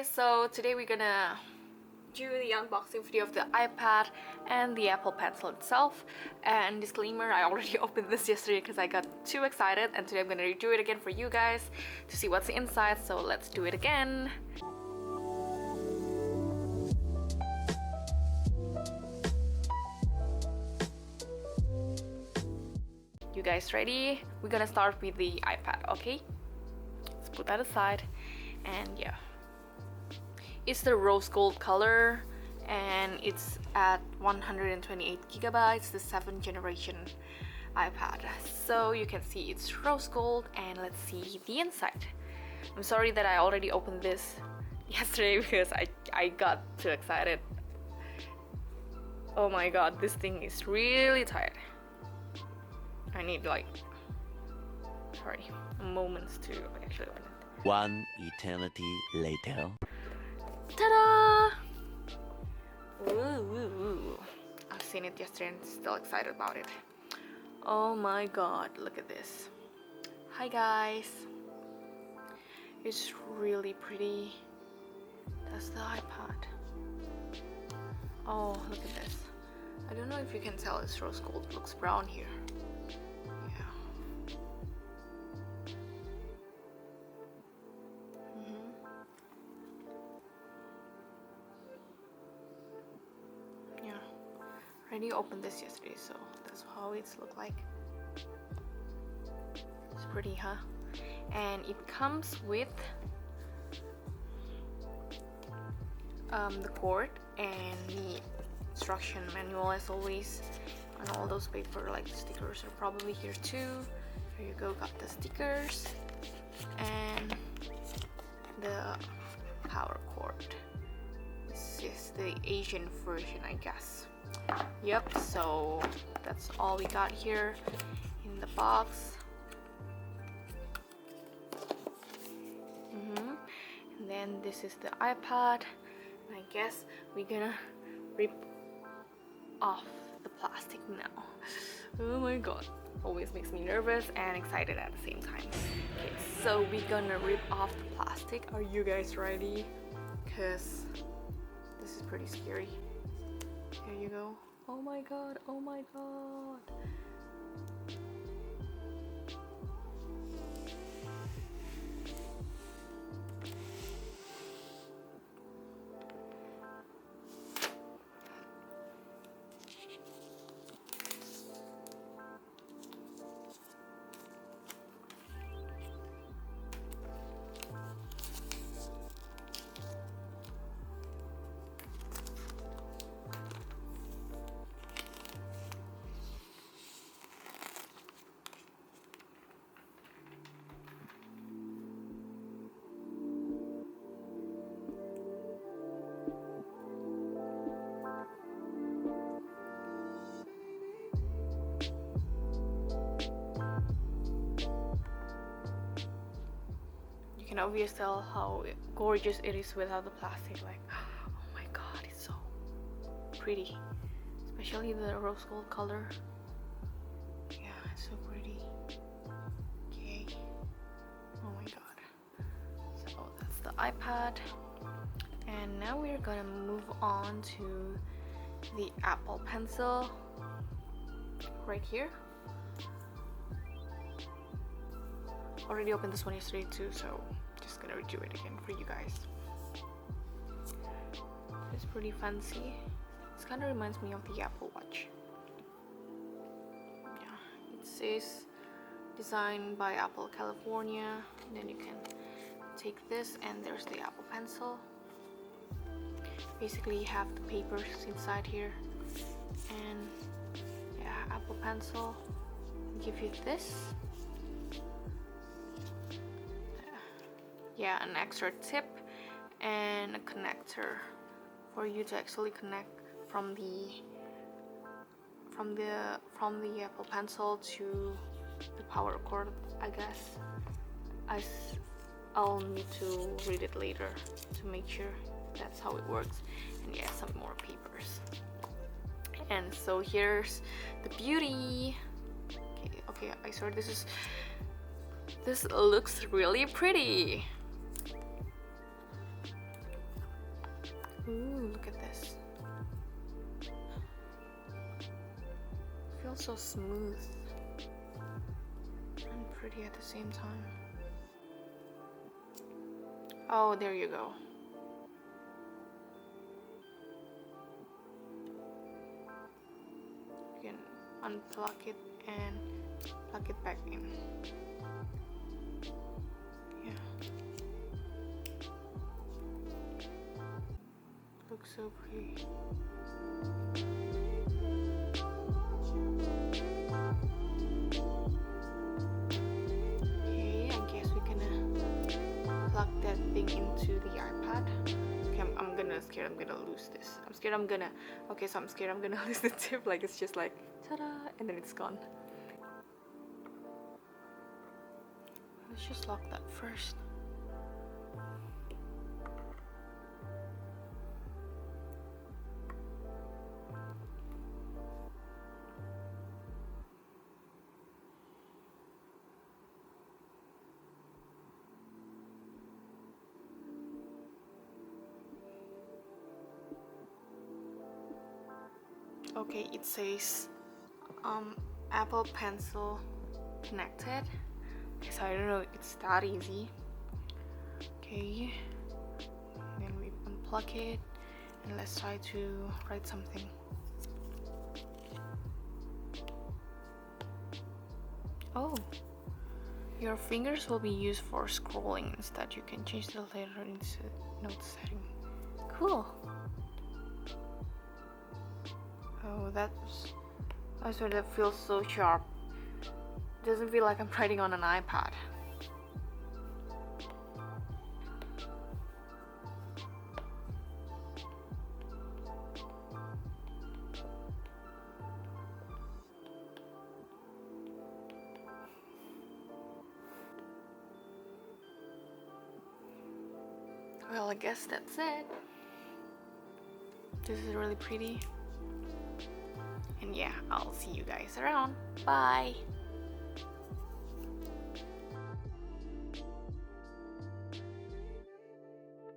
Okay, so today we're gonna do the unboxing video of the iPad and the Apple Pencil itself. And disclaimer, I already opened this yesterday because I got too excited, and today I'm gonna redo it again for you guys to see what's inside, so let's do it again. You guys ready? We're gonna start with the iPad, okay? Let's put that aside, and yeah. It's the rose gold color and it's at 128 gigabytes, the 7th generation iPad. So you can see it's rose gold, and let's see the inside. I'm sorry that I already opened this yesterday because I got too excited. Oh my god, this thing is really tight. I need like moments to actually open it. One eternity later. Ta-da! Ooh. I've seen it yesterday and still excited about it. Oh my god, look at this. Hi guys. It's really pretty. That's the iPad. Oh, look at this. I don't know if you can tell it's rose gold. It looks brown here. I already opened this yesterday, so that's how it's look like. It's pretty, huh? And it comes with the cord and the instruction manual as always, and all those paper like stickers are probably here too. Here you go, got the stickers and the power cord. This is the Asian version, I guess. Yep, so that's all we got here in the box. And then this is the iPad. And I guess we're gonna rip off the plastic now. Oh my god, always makes me nervous and excited at the same time. Okay, so we're gonna rip off the plastic. Are you guys ready? Because this is pretty scary. Here you go. Oh my god, oh my god. You can obviously tell how gorgeous it is without the plastic. Like, oh my god, it's so pretty, especially the rose gold color. Yeah, it's so pretty. Okay, oh my god. So that's the iPad, and now we're gonna move on to the Apple Pencil right here. Already opened this one yesterday too, so just gonna redo it again for you guys. It's pretty fancy. This kind of reminds me of the Apple Watch. Yeah, it says designed by Apple California. And then you can take this, and there's the Apple Pencil. Basically, you have the papers inside here, and yeah, Apple Pencil. Give you this. Yeah, an extra tip and a connector for you to actually connect from the Apple Pencil to the power cord, I guess. I'll need to read it later to make sure that's how it works. And yeah, some more papers. And so here's the beauty. Okay, I swear this looks really pretty. Ooh, look at this. Feels so smooth and pretty at the same time. Oh, there you go. You can unplug it and plug it back in. Yeah. Looks so pretty. Okay, I guess we're gonna plug that thing into the iPad. Okay, I'm scared I'm gonna lose this. I'm scared I'm gonna lose the tip. Like it's just like ta-da, and then it's gone. Let's just lock that first. Okay, it says Apple Pencil connected. Okay, so I don't know if it's that easy. Okay, then we unplug it and let's try to write something. Oh, your fingers will be used for scrolling. Instead, you can change the letter into note setting. Cool. Oh, that's why that feels so sharp. It doesn't feel like I'm writing on an iPad. Well, I guess that's it. This is really pretty. And yeah, I'll see you guys around. Bye!